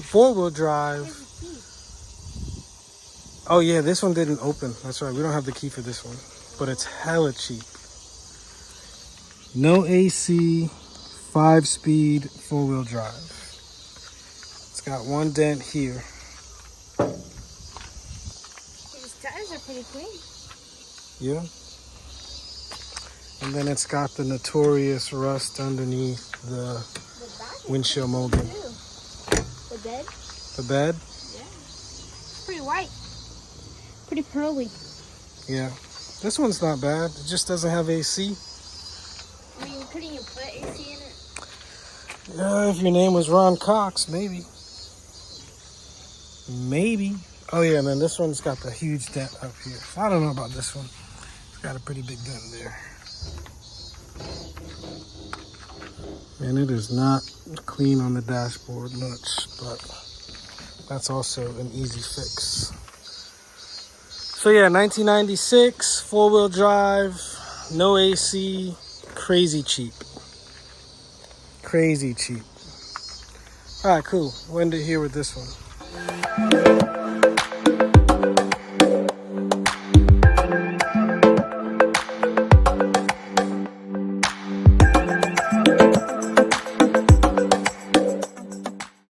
Four-wheel drive. Oh yeah, this one didn't open. That's right, we don't have the key for this one, but it's hella cheap. No AC, 5-speed, four-wheel drive. It's got one dent here. These tires are pretty clean. Yeah. And then it's got the notorious rust underneath the windshield molding. The bed? The bed? Yeah. It's pretty white. Pretty pearly. Yeah. This one's not bad. It just doesn't have AC. I mean, couldn't you put AC in it? Yeah, if your name was Ron Cox, maybe. Maybe. Oh yeah, and then this one's got the huge dent up here. I don't know about this one. It's got a pretty big dent there. And it is not clean on the dashboard much, but that's also an easy fix. So yeah, 1996, four-wheel drive, no AC, crazy cheap. Crazy cheap. All right, cool. We'll end it here with this one.